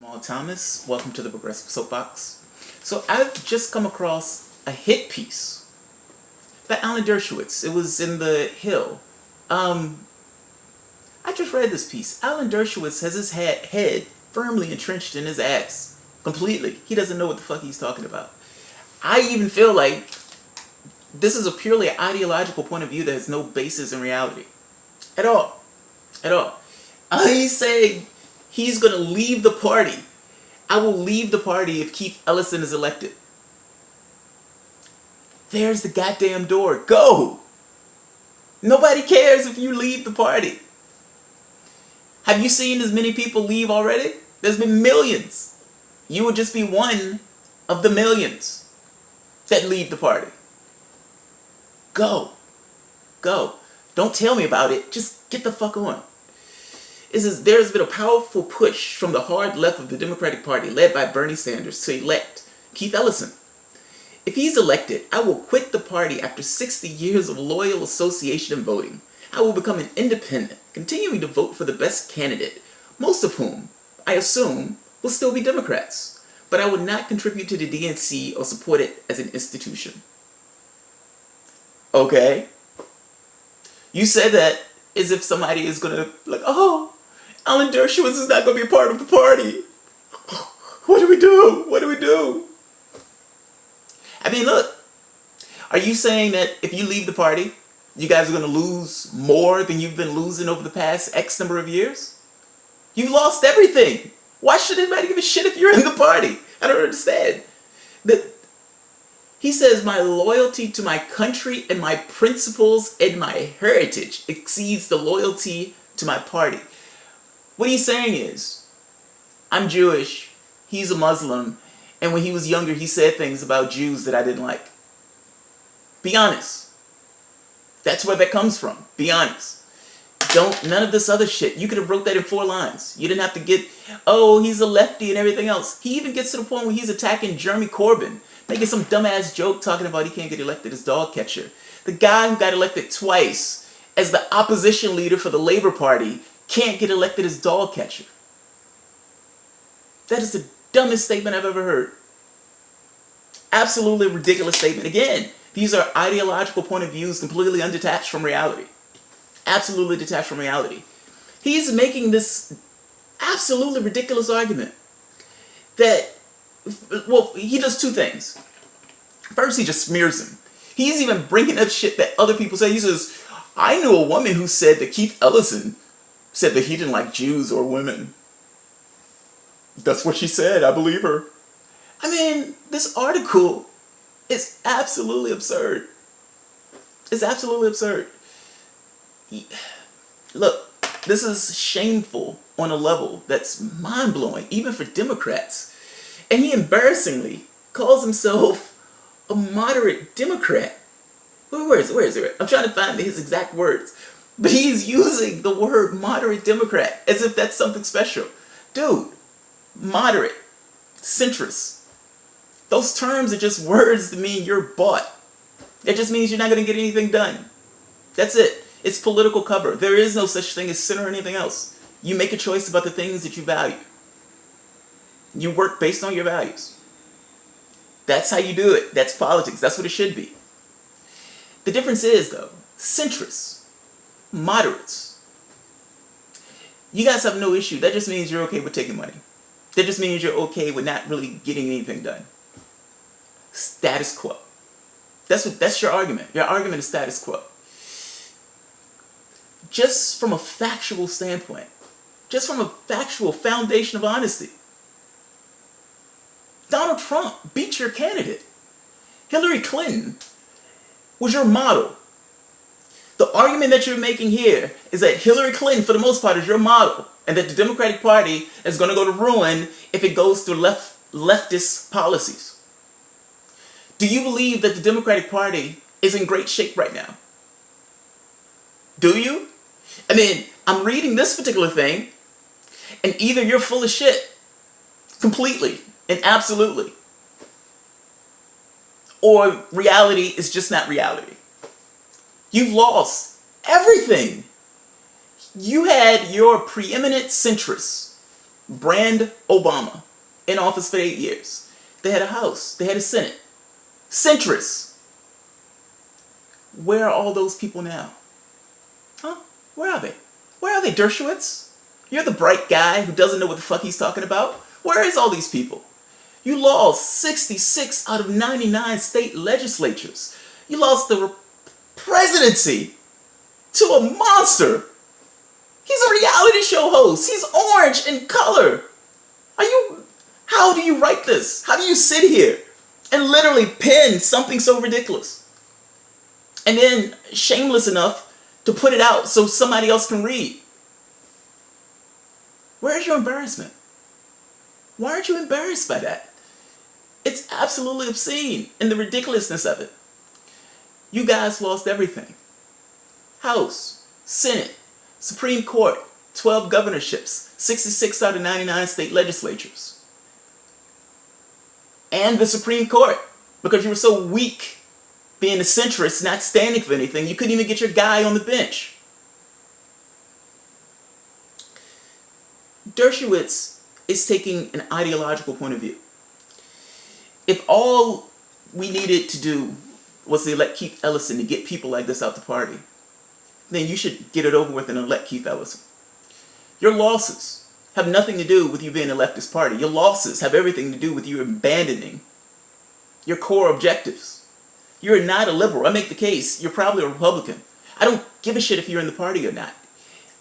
Jamal Thomas. Welcome to the Progressive Soapbox. So I've just come across a hit piece by Alan Dershowitz. It was in The Hill. I just read this piece. Alan Dershowitz has his head firmly entrenched in his ass. Completely. He doesn't know what the fuck he's talking about. I even feel like this is a purely ideological point of view that has no basis in reality. At all. At all. He's saying he's going to leave the party. I will leave the party if Keith Ellison is elected. There's the goddamn door. Go! Nobody cares if you leave the party. Have you seen as many people leave already? There's been millions. You would just be one of the millions that leave the party. Go. Go. Don't tell me about it. Just get the fuck on. There's been a powerful push from the hard left of the Democratic Party, led by Bernie Sanders, to elect Keith Ellison. If he's elected, I will quit the party after 60 years of loyal association and voting. I will become an independent, continuing to vote for the best candidate, most of whom, I assume, will still be Democrats. But I would not contribute to the DNC or support it as an institution. Okay. You said that as if somebody is going to, Alan Dershowitz is not going to be a part of the party. What do we do? What do we do? I mean, look. Are you saying that if you leave the party, you guys are going to lose more than you've been losing over the past X number of years? You've lost everything. Why should anybody give a shit if you're in the party? I don't understand. He says, my loyalty to my country and my principles and my heritage exceeds the loyalty to my party. What he's saying is, I'm Jewish, he's a Muslim, and when he was younger, he said things about Jews that I didn't like. Be honest. That's where that comes from. Be honest. None of this other shit. You could have wrote that in 4 lines. You didn't have to get, he's a lefty and everything else. He even gets to the point where he's attacking Jeremy Corbyn, making some dumbass joke talking about he can't get elected as dog catcher. The guy who got elected twice as the opposition leader for the Labour Party can't get elected as dog catcher. That is the dumbest statement I've ever heard. Absolutely ridiculous statement. Again, these are ideological point of views completely undetached from reality. Absolutely detached from reality. He's making this absolutely ridiculous argument that, he does 2 things. First, he just smears him. He's even bringing up shit that other people say. He says, I knew a woman who said that Keith Ellison said that he didn't like Jews or women. That's what she said. I believe her. I mean, this article is absolutely absurd. It's absolutely absurd. Look, this is shameful on a level that's mind-blowing, even for Democrats. And he embarrassingly calls himself a moderate Democrat. Where is it? I'm trying to find his exact words. But he's using the word moderate Democrat as if that's something special. Dude, moderate, centrist. Those terms are just words that mean you're bought. It just means you're not going to get anything done. That's it. It's political cover. There is no such thing as center or anything else. You make a choice about the things that you value. You work based on your values. That's how you do it. That's politics. That's what it should be. The difference is, though, centrists, moderates, you guys have no issue. That just means you're okay with taking money. That just means you're okay with not really getting anything done. Status quo. That's your argument. Your argument is status quo. Just from a factual standpoint, just from a factual foundation of honesty, Donald Trump beat your candidate. Hillary Clinton was your model. The argument that you're making here is that Hillary Clinton, for the most part, is your model, and that the Democratic Party is going to go to ruin if it goes through leftist policies. Do you believe that the Democratic Party is in great shape right now? Do you? I mean, I'm reading this particular thing, and either you're full of shit, completely and absolutely, or reality is just not reality. You've lost everything. You had your preeminent centrists Brand Obama in office for 8 years. They had a House. They had a Senate. Centrist. Where are all those people now? Huh? Where are they? Where are they, Dershowitz? You're the bright guy who doesn't know what the fuck he's talking about. Where is all these people? You lost 66 out of 99 state legislatures. You lost the presidency to a monster. He's a reality show host. He's orange in color. How do you write this? How do you sit here and literally pen something so ridiculous? And then shameless enough to put it out so somebody else can read. Where's your embarrassment? Why aren't you embarrassed by that? It's absolutely obscene in the ridiculousness of it. You guys lost everything. House, Senate, Supreme Court, 12 governorships, 66 out of 99 state legislatures. And the Supreme Court, because you were so weak being a centrist, not standing for anything, you couldn't even get your guy on the bench. Dershowitz is taking an ideological point of view. If all we needed to do was to elect Keith Ellison to get people like this out the party, then you should get it over with and elect Keith Ellison. Your losses have nothing to do with you being a leftist party. Your losses have everything to do with you abandoning your core objectives. You're not a liberal. I make the case, you're probably a Republican. I don't give a shit if you're in the party or not.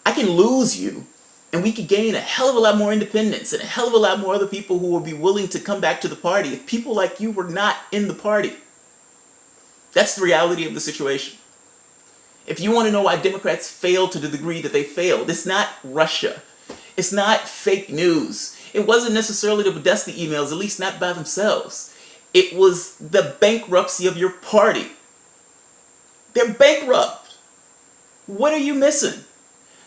I can lose you, and we could gain a hell of a lot more independence and a hell of a lot more other people who will be willing to come back to the party if people like you were not in the party. That's the reality of the situation. If you want to know why Democrats failed to the degree that they failed, it's not Russia. It's not fake news. It wasn't necessarily the Podesta emails, at least not by themselves. It was the bankruptcy of your party. They're bankrupt. What are you missing?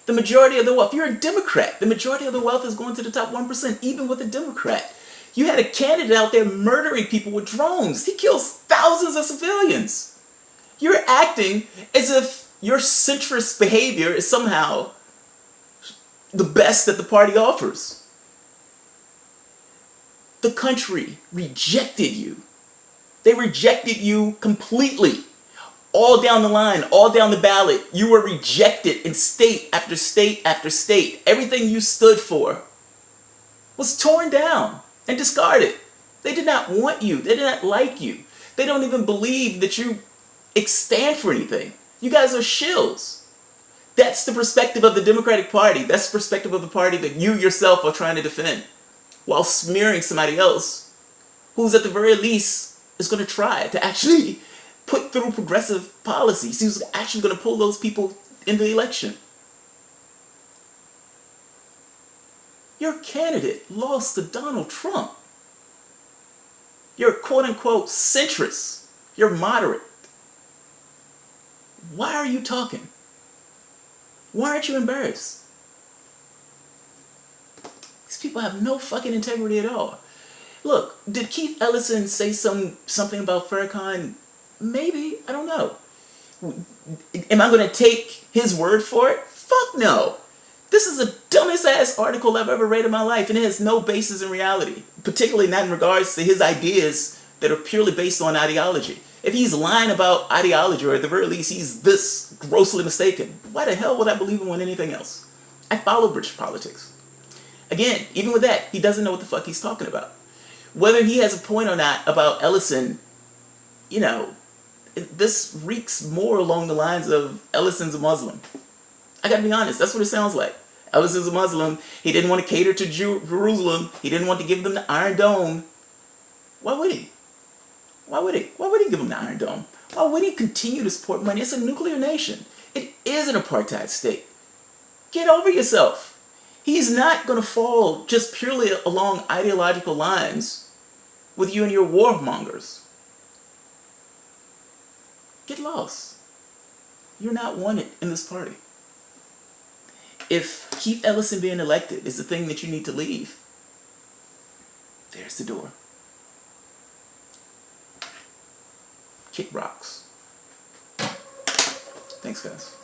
The majority of the wealth, you're a Democrat. The majority of the wealth is going to the top 1%, even with a Democrat. You had a candidate out there murdering people with drones. He kills thousands of civilians. You're acting as if your centrist behavior is somehow the best that the party offers. The country rejected you. They rejected you completely. All down the line, all down the ballot, you were rejected in state after state after state. Everything you stood for was torn down and discarded. They did not want you. They did not like you. They don't even believe that you stand for anything. You guys are shills. That's the perspective of the Democratic Party. That's the perspective of the party that you yourself are trying to defend, while smearing somebody else who's at the very least is going to try to actually put through progressive policies. He's actually going to pull those people in the election. Your candidate lost to Donald Trump. You're quote-unquote centrist. You're moderate. Why are you talking? Why aren't you embarrassed? These people have no fucking integrity at all. Look, did Keith Ellison say something about Farrakhan? Maybe. I don't know. Am I going to take his word for it? Fuck no. This is the dumbest ass article I've ever read in my life, and it has no basis in reality, particularly not in regards to his ideas that are purely based on ideology. If he's lying about ideology, or at the very least he's this grossly mistaken, why the hell would I believe him on anything else? I follow British politics. Again, even with that, he doesn't know what the fuck he's talking about. Whether he has a point or not about Ellison, you know, this reeks more along the lines of Ellison's a Muslim. I gotta be honest, that's what it sounds like. Ellison's a Muslim. He didn't want to cater to Jerusalem. He didn't want to give them the Iron Dome. Why would he? Why would he? Why would he give them the Iron Dome? Why would he continue to support money? It's a nuclear nation. It is an apartheid state. Get over yourself. He's not going to fall just purely along ideological lines with you and your warmongers. Get lost. You're not wanted in this party. If Keith Ellison being elected is the thing that you need to leave, there's the door. Kick rocks. Thanks, guys.